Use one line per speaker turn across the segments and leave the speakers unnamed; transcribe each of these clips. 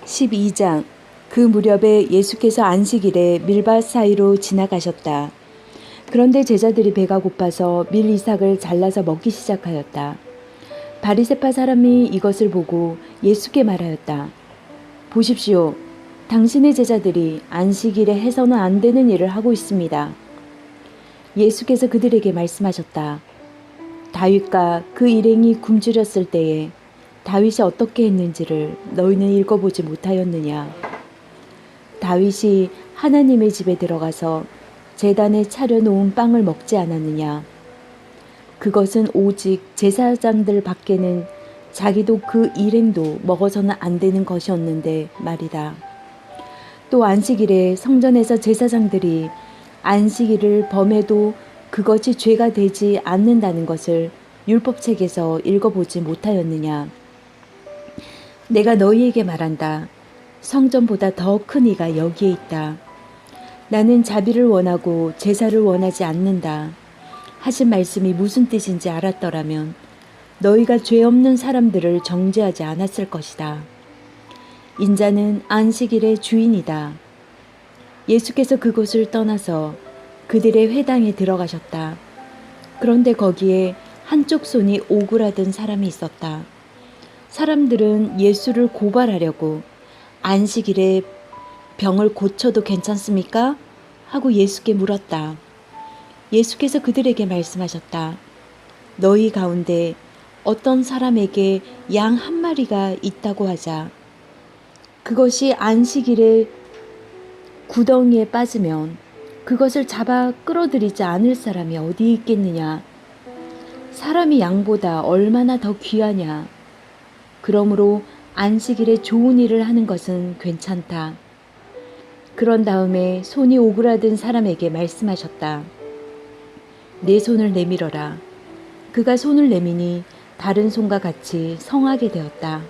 12장. 그 무렵에 예수께서 안식일에 밀밭 사이로 지나가셨다. 그런데 제자들이 배가 고파서 밀 이삭을 잘라서 먹기 시작하였다. 바리새파 사람이 이것을 보고 예수께 말하였다. 보십시오. 당신의 제자들이 안식일에 해서는 안 되는 일을 하고 있습니다. 예수께서 그들에게 말씀하셨다. 다윗과 그 일행이 굶주렸을 때에 다윗이 어떻게 했는지를 너희는 읽어보지 못하였느냐. 다윗이 하나님의 집에 들어가서 제단에 차려놓은 빵을 먹지 않았느냐. 그것은 오직 제사장들 밖에는 자기도 그 일행도 먹어서는 안 되는 것이었는데 말이다. 또 안식일에 성전에서 제사장들이 안식일을 범해도 그것이 죄가 되지 않는다는 것을 율법책에서 읽어보지 못하였느냐. 내가 너희에게 말한다. 성전보다 더 큰 이가 여기에 있다. 나는 자비를 원하고 제사를 원하지 않는다. 하신 말씀이 무슨 뜻인지 알았더라면 너희가 죄 없는 사람들을 정죄하지 않았을 것이다. 인자는 안식일의 주인이다. 예수께서 그곳을 떠나서 그들의 회당에 들어가셨다. 그런데 거기에 한쪽 손이 오그라든 사람이 있었다. 사람들은 예수를 고발하려고 안식일에 병을 고쳐도 괜찮습니까? 하고 예수께 물었다. 예수께서 그들에게 말씀하셨다. 너희 가운데 어떤 사람에게 양 한 마리가 있다고 하자. 그것이 안식일에 구덩이에 빠지면 그것을 잡아 끌어들이지 않을 사람이 어디 있겠느냐. 사람이 양보다 얼마나 더 귀하냐. 그러므로 안식일에 좋은 일을 하는 것은 괜찮다. 그런 다음에 손이 오그라든 사람에게 말씀하셨다. 내 손을 내밀어라. 그가 손을 내미니 다른 손과 같이 성하게 되었다.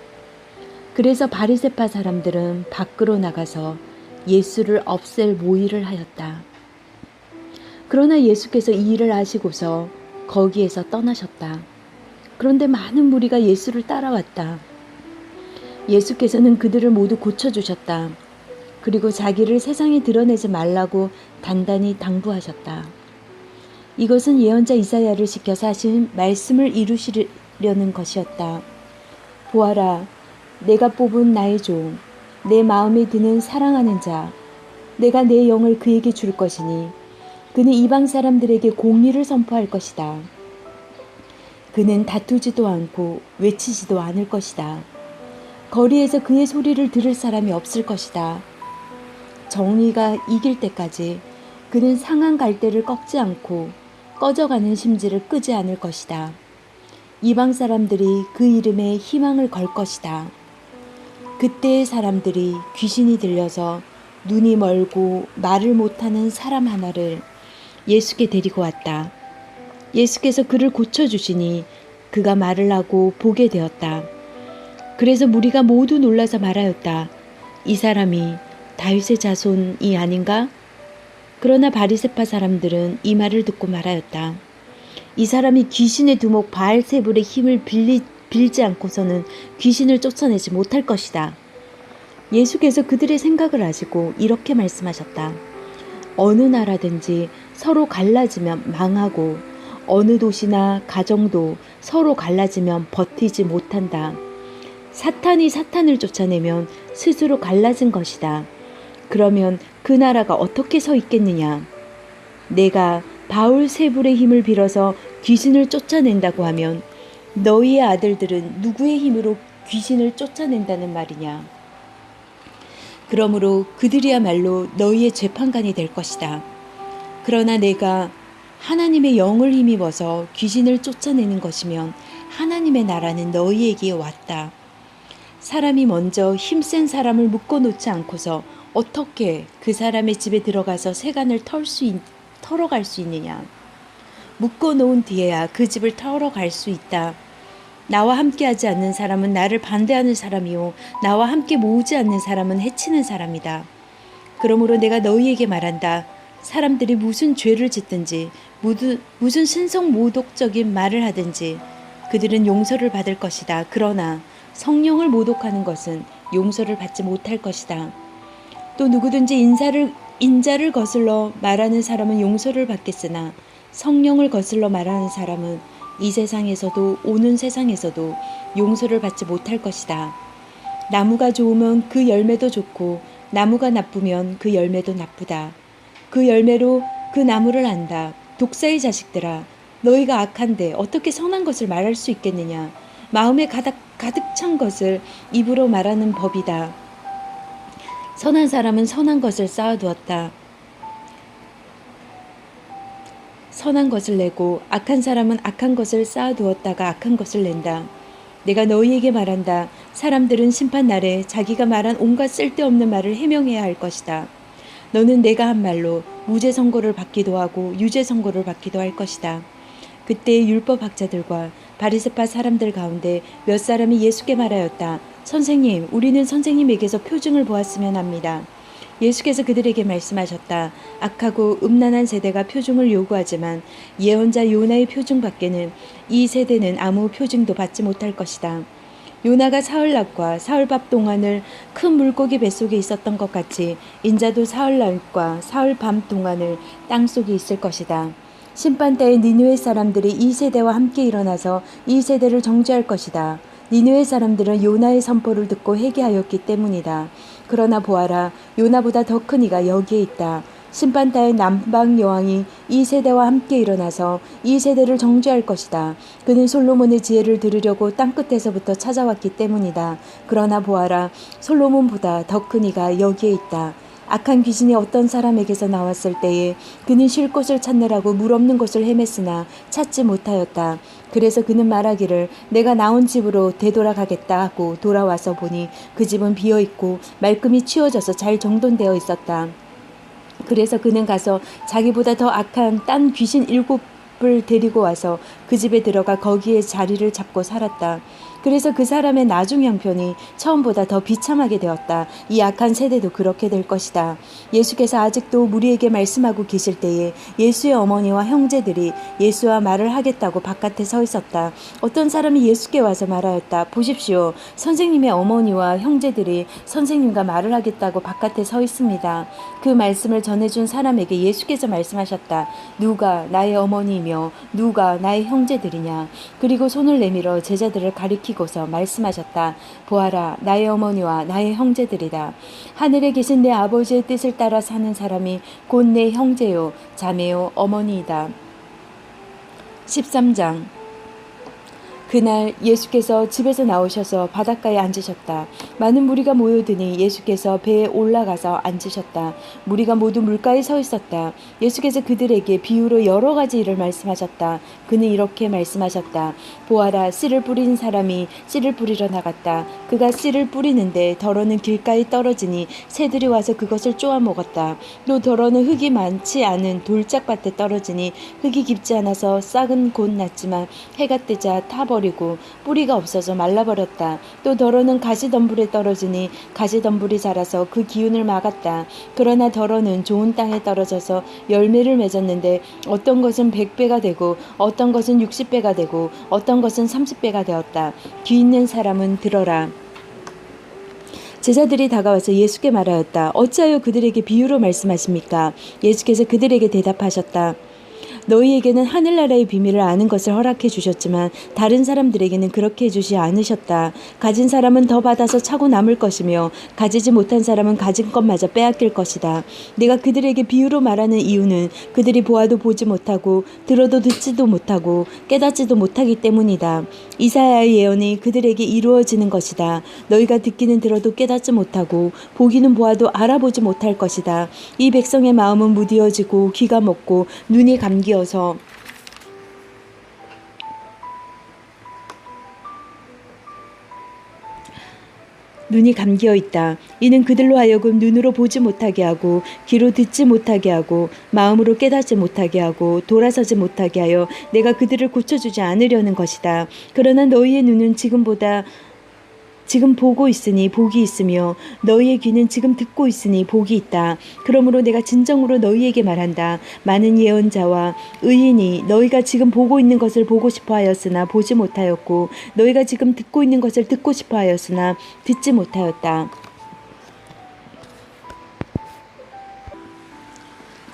그래서 바리새파 사람들은 밖으로 나가서 예수를 없앨 모의를 하였다. 그러나 예수께서 이 일을 아시고서 거기에서 떠나셨다. 그런데 많은 무리가 예수를 따라왔다. 예수께서는 그들을 모두 고쳐주셨다. 그리고 자기를 세상에 드러내지 말라고 단단히 당부하셨다. 이것은 예언자 이사야를 시켜서 하신 말씀을 이루시려는 것이었다. 보아라, 내가 뽑은 나의 종, 내 마음에 드는 사랑하는 자, 내가 내 영을 그에게 줄 것이니 그는 이방 사람들에게 공의를 선포할 것이다. 그는 다투지도 않고 외치지도 않을 것이다. 거리에서 그의 소리를 들을 사람이 없을 것이다. 정의가 이길 때까지 그는 상한 갈대를 꺾지 않고 꺼져가는 심지를 끄지 않을 것이다. 이방 사람들이 그 이름에 희망을 걸 것이다. 그때의 사람들이 귀신이 들려서 눈이 멀고 말을 못하는 사람 하나를 예수께 데리고 왔다. 예수께서 그를 고쳐주시니 그가 말을 하고 보게 되었다. 그래서 무리가 모두 놀라서 말하였다. 이 사람이 다윗의 자손이 아닌가? 그러나 바리새파 사람들은 이 말을 듣고 말하였다. 이 사람이 귀신의 두목 바알세불의 힘을 빌지 않고서는 귀신을 쫓아내지 못할 것이다. 예수께서 그들의 생각을 아시고 이렇게 말씀하셨다. 어느 나라든지 서로 갈라지면 망하고 어느 도시나 가정도 서로 갈라지면 버티지 못한다. 사탄이 사탄을 쫓아내면 스스로 갈라진 것이다. 그러면 그 나라가 어떻게 서 있겠느냐? 내가 바울세불의 힘을 빌어서 귀신을 쫓아낸다고 하면 너희의 아들들은 누구의 힘으로 귀신을 쫓아낸다는 말이냐? 그러므로 그들이야말로 너희의 재판관이 될 것이다. 그러나 내가 하나님의 영을 힘입어서 귀신을 쫓아내는 것이면 하나님의 나라는 너희에게 왔다. 사람이 먼저 힘센 사람을 묶어놓지 않고서 어떻게 그 사람의 집에 들어가서 세간을 털어갈 수 있느냐. 묶어놓은 뒤에야 그 집을 털어갈 수 있다. 나와 함께하지 않는 사람은 나를 반대하는 사람이요 나와 함께 모으지 않는 사람은 해치는 사람이다. 그러므로 내가 너희에게 말한다. 사람들이 무슨 죄를 짓든지 무슨 신성모독적인 말을 하든지 그들은 용서를 받을 것이다. 그러나 성령을 모독하는 것은 용서를 받지 못할 것이다. 또 누구든지 인자를 거슬러 말하는 사람은 용서를 받겠으나 성령을 거슬러 말하는 사람은 이 세상에서도 오는 세상에서도 용서를 받지 못할 것이다. 나무가 좋으면 그 열매도 좋고 나무가 나쁘면 그 열매도 나쁘다. 그 열매로 그 나무를 안다. 독사의 자식들아, 너희가 악한데 어떻게 선한 것을 말할 수 있겠느냐. 마음에 가득 찬 것을 입으로 말하는 법이다. 선한 사람은 선한 것을 쌓아두었다. 선한 것을 내고 악한 사람은 악한 것을 쌓아두었다가 악한 것을 낸다. 내가 너희에게 말한다. 사람들은 심판날에 자기가 말한 온갖 쓸데없는 말을 해명해야 할 것이다. 너는 내가 한 말로 무죄 선고를 받기도 하고 유죄 선고를 받기도 할 것이다. 그때 율법학자들과 바리새파 사람들 가운데 몇 사람이 예수께 말하였다. 선생님, 우리는 선생님에게서 표징을 보았으면 합니다. 예수께서 그들에게 말씀하셨다. 악하고 음란한 세대가 표징을 요구하지만 예언자 요나의 표징 밖에는 이 세대는 아무 표징도 받지 못할 것이다. 요나가 사흘낮과 사흘밤 동안을 큰 물고기 뱃속에 있었던 것 같이 인자도 사흘낮과 사흘밤 동안을 땅속에 있을 것이다. 심판때에 니느웨 사람들이 이 세대와 함께 일어나서 이 세대를 정죄할 것이다. 니느웨 사람들은 요나의 선포를 듣고 회개하였기 때문이다. 그러나 보아라, 요나보다 더 큰 이가 여기에 있다. 심판대의 남방 여왕이 이 세대와 함께 일어나서 이 세대를 정죄할 것이다. 그는 솔로몬의 지혜를 들으려고 땅끝에서부터 찾아왔기 때문이다. 그러나 보아라, 솔로몬보다 더 큰 이가 여기에 있다. 악한 귀신이 어떤 사람에게서 나왔을 때에 그는 쉴 곳을 찾느라고 물 없는 곳을 헤맸으나 찾지 못하였다. 그래서 그는 말하기를 내가 나온 집으로 되돌아가겠다 하고 돌아와서 보니 그 집은 비어있고 말끔히 치워져서 잘 정돈되어 있었다. 그래서 그는 가서 자기보다 더 악한 딴 귀신 7을 데리고 와서 그 집에 들어가 거기에 자리를 잡고 살았다. 그래서 그 사람의 나중 형편이 처음보다 더 비참하게 되었다. 이 악한 세대도 그렇게 될 것이다. 예수께서 아직도 우리에게 말씀하고 계실 때에 예수의 어머니와 형제들이 예수와 말을 하겠다고 바깥에 서 있었다. 어떤 사람이 예수께 와서 말하였다. 보십시오. 선생님의 어머니와 형제들이 선생님과 말을 하겠다고 바깥에 서 있습니다. 그 말씀을 전해준 사람에게 예수께서 말씀하셨다. 누가 나의 어머니이며 누가 나의 형제들이냐. 그리고 손을 내밀어 제자들을 가리키고서 말씀하셨다. 보아라, 나의 어머니와 나의 형제들이다. 하늘에 계신 내 아버지의 뜻을 따라 사는 사람이 곧 내 형제요 자매요 어머니이다. 13장. 그날 예수께서 집에서 나오셔서 바닷가에 앉으셨다. 많은 무리가 모여드니 예수께서 배에 올라가서 앉으셨다. 무리가 모두 물가에 서 있었다. 예수께서 그들에게 비유로 여러 가지 일을 말씀하셨다. 그는 이렇게 말씀하셨다. 보아라, 씨를 뿌린 사람이 씨를 뿌리러 나갔다. 그가 씨를 뿌리는데 덜어는 길가에 떨어지니 새들이 와서 그것을 쪼아 먹었다. 또 덜어는 흙이 많지 않은 돌짝밭에 떨어지니 흙이 깊지 않아서 싹은 곧 났지만 해가 뜨자 타버리고 뿌리가 없어져 말라버렸다. 또 덜어는 가시덤불에 떨어지니 가시덤불이 자라서 그 기운을 막았다. 그러나 덜어는 좋은 땅에 떨어져서 열매를 맺었는데 어떤 것은 100배가 되고 어떤 것은 60배가 되고 어떤 것은 30배가 되었다. 귀 있는 사람은 들어라. 제자들이 다가와서 예수께 말하였다. 어찌하여 그들에게 비유로 말씀하십니까? 예수께서 그들에게 대답하셨다. 너희에게는 하늘나라의 비밀을 아는 것을 허락해 주셨지만 다른 사람들에게는 그렇게 해주지 않으셨다. 가진 사람은 더 받아서 차고 남을 것이며 가지지 못한 사람은 가진 것마저 빼앗길 것이다. 내가 그들에게 비유로 말하는 이유는 그들이 보아도 보지 못하고 들어도 듣지도 못하고 깨닫지도 못하기 때문이다. 이사야의 예언이 그들에게 이루어지는 것이다. 너희가 듣기는 들어도 깨닫지 못하고 보기는 보아도 알아보지 못할 것이다. 이 백성의 마음은 무디어지고 귀가 먹고 눈이 감기어서 눈이 감기어 있다. 이는 그들로 하여금 눈으로 보지 못하게 하고 귀로 듣지 못하게 하고 마음으로 깨닫지 못하게 하고 돌아서지 못하게 하여 내가 그들을 고쳐주지 않으려는 것이다. 그러나 너희의 눈은 지금보다 지금 보고 있으니 복이 있으며 너희의 귀는 지금 듣고 있으니 복이 있다. 그러므로 내가 진정으로 너희에게 말한다. 많은 예언자와 의인이 너희가 지금 보고 있는 것을 보고 싶어 하였으나 보지 못하였고 너희가 지금 듣고 있는 것을 듣고 싶어 하였으나 듣지 못하였다.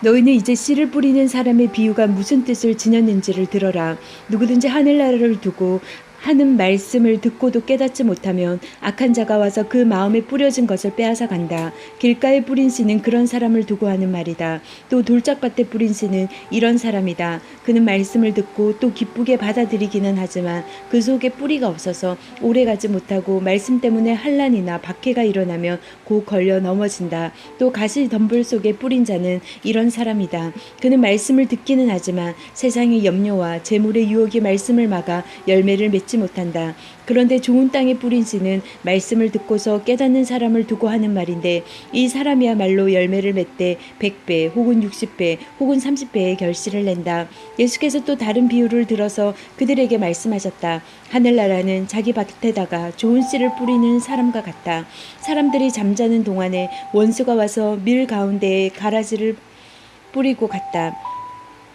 너희는 이제 씨를 뿌리는 사람의 비유가 무슨 뜻을 지녔는지를 들어라. 누구든지 하늘나라를 두고 하는 말씀을 듣고도 깨닫지 못하면 악한 자가 와서 그 마음에 뿌려진 것을 빼앗아 간다. 길가에 뿌린 씨는 그런 사람을 두고 하는 말이다. 또 돌짝밭에 뿌린 씨는 이런 사람이다. 그는 말씀을 듣고 또 기쁘게 받아들이기는 하지만 그 속에 뿌리가 없어서 오래가지 못하고 말씀 때문에 환난이나 박해가 일어나면 곧 걸려 넘어진다. 또 가시 덤불 속에 뿌린 자는 이런 사람이다. 그는 말씀을 듣기는 하지만 세상의 염려와 재물의 유혹이 말씀을 막아 열매를 맺지 못한다. 그런데 좋은 땅에 뿌린 씨는 말씀을 듣고서 깨닫는 사람을 두고 하는 말인데 이 사람이야말로 열매를 맺되 100배 혹은 60배 혹은 30배의 결실을 낸다. 예수께서 또 다른 비유를 들어서 그들에게 말씀하셨다. 하늘나라는 자기 밭에다가 좋은 씨를 뿌리는 사람과 같다. 사람들이 잠자는 동안에 원수가 와서 밀 가운데에 가라지를 뿌리고 갔다.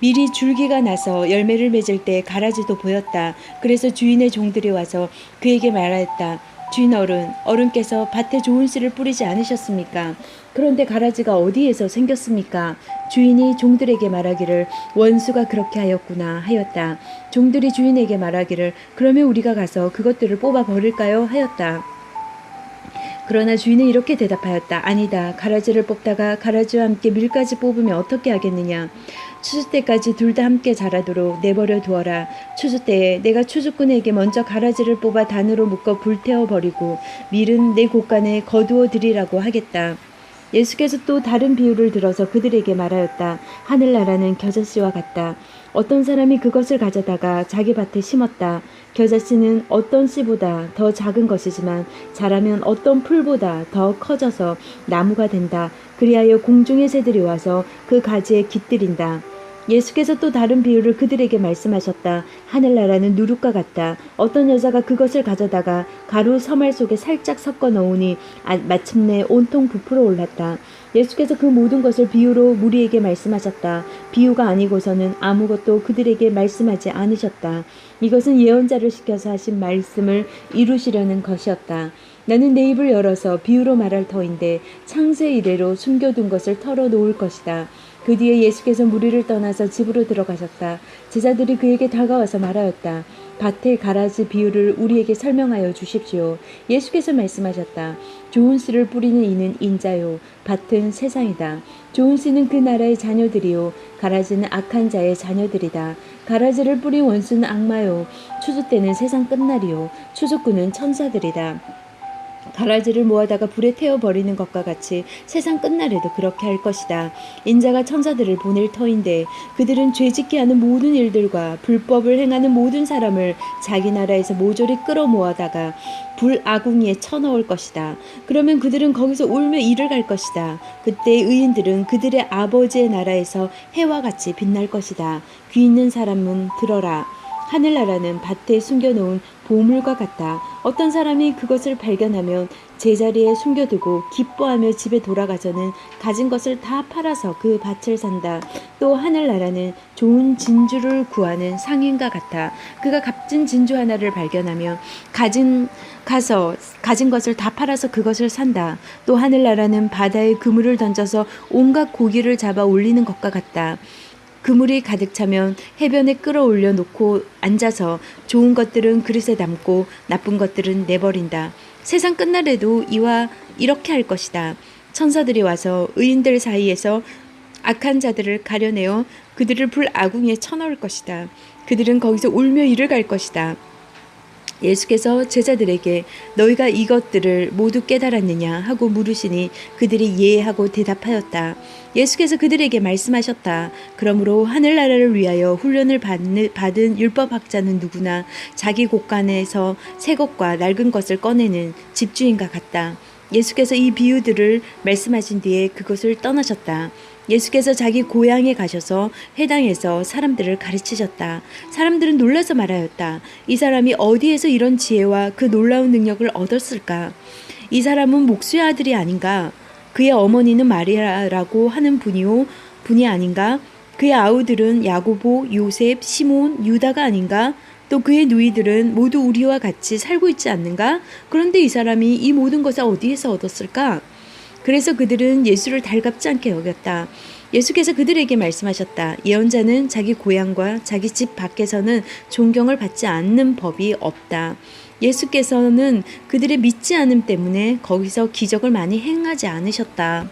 밀이 줄기가 나서 열매를 맺을 때 가라지도 보였다. 그래서 주인의 종들이 와서 그에게 말하였다. 주인 어른께서 밭에 좋은 씨를 뿌리지 않으셨습니까? 그런데 가라지가 어디에서 생겼습니까? 주인이 종들에게 말하기를 원수가 그렇게 하였구나 하였다. 종들이 주인에게 말하기를 그러면 우리가 가서 그것들을 뽑아 버릴까요? 하였다. 그러나 주인은 이렇게 대답하였다. 아니다. 가라지를 뽑다가 가라지와 함께 밀까지 뽑으면 어떻게 하겠느냐. 추수 때까지 둘 다 함께 자라도록 내버려 두어라. 추수 때에 내가 추수꾼에게 먼저 가라지를 뽑아 단으로 묶어 불태워 버리고 밀은 내 곳간에 거두어 드리라고 하겠다. 예수께서 또 다른 비유를 들어서 그들에게 말하였다. 하늘나라는 겨자씨와 같다. 어떤 사람이 그것을 가져다가 자기 밭에 심었다. 겨자씨는 어떤 씨보다 더 작은 것이지만 자라면 어떤 풀보다 더 커져서 나무가 된다. 그리하여 공중의 새들이 와서 그 가지에 깃들인다. 예수께서 또 다른 비유를 그들에게 말씀하셨다. 하늘나라는 누룩과 같다. 어떤 여자가 그것을 가져다가 가루 서말 속에 살짝 섞어 넣으니 마침내 온통 부풀어 올랐다. 예수께서 그 모든 것을 비유로 무리에게 말씀하셨다. 비유가 아니고서는 아무것도 그들에게 말씀하지 않으셨다. 이것은 예언자를 시켜서 하신 말씀을 이루시려는 것이었다. 나는 내 입을 열어서 비유로 말할 터인데 창세 이래로 숨겨둔 것을 털어놓을 것이다. 그 뒤에 예수께서 무리를 떠나서 집으로 들어가셨다. 제자들이 그에게 다가와서 말하였다. 밭의 가라지 비유를 우리에게 설명하여 주십시오. 예수께서 말씀하셨다. 좋은 씨를 뿌리는 이는 인자요. 밭은 세상이다. 좋은 씨는 그 나라의 자녀들이요. 가라지는 악한 자의 자녀들이다. 가라지를 뿌린 원수는 악마요. 추수 때는 세상 끝날이요. 추수꾼은 천사들이다. 가라지를 모아다가 불에 태워버리는 것과 같이 세상 끝날에도 그렇게 할 것이다. 인자가 천사들을 보낼 터인데 그들은 죄짓게 하는 모든 일들과 불법을 행하는 모든 사람을 자기 나라에서 모조리 끌어모아다가 불 아궁이에 쳐넣을 것이다. 그러면 그들은 거기서 울며 이를 갈 것이다. 그때 의인들은 그들의 아버지의 나라에서 해와 같이 빛날 것이다. 귀 있는 사람은 들어라. 하늘나라는 밭에 숨겨놓은 보물과 같다. 어떤 사람이 그것을 발견하면 제자리에 숨겨두고 기뻐하며 집에 돌아가서는 가진 것을 다 팔아서 그 밭을 산다. 또 하늘나라는 좋은 진주를 구하는 상인과 같아. 그가 값진 진주 하나를 발견하면 가진 것을 다 팔아서 그것을 산다. 또 하늘나라는 바다에 그물을 던져서 온갖 고기를 잡아 올리는 것과 같다. 그물이 가득 차면 해변에 끌어올려 놓고 앉아서 좋은 것들은 그릇에 담고 나쁜 것들은 내버린다. 세상 끝날에도 이와 이렇게 할 것이다. 천사들이 와서 의인들 사이에서 악한 자들을 가려내어 그들을 불 아궁이에 쳐넣을 것이다. 그들은 거기서 울며 이를 갈 것이다. 예수께서 제자들에게 너희가 이것들을 모두 깨달았느냐 하고 물으시니 그들이 예 하고 대답하였다. 예수께서 그들에게 말씀하셨다. 그러므로 하늘나라를 위하여 훈련을 받은 율법학자는 누구나 자기 곳간에서 새 것과 낡은 것을 꺼내는 집주인과 같다. 예수께서 이 비유들을 말씀하신 뒤에 그곳을 떠나셨다. 예수께서 자기 고향에 가셔서 회당에서 사람들을 가르치셨다. 사람들은 놀라서 말하였다. 이 사람이 어디에서 이런 지혜와 그 놀라운 능력을 얻었을까? 이 사람은 목수의 아들이 아닌가? 그의 어머니는 마리아라고 하는 분이 아닌가? 그의 아우들은 야고보, 요셉, 시몬, 유다가 아닌가? 또 그의 누이들은 모두 우리와 같이 살고 있지 않는가? 그런데 이 사람이 이 모든 것을 어디에서 얻었을까? 그래서 그들은 예수를 달갑지 않게 여겼다. 예수께서 그들에게 말씀하셨다. 예언자는 자기 고향과 자기 집 밖에서는 존경을 받지 않는 법이 없다. 예수께서는 그들의 믿지 않음 때문에 거기서 기적을 많이 행하지 않으셨다.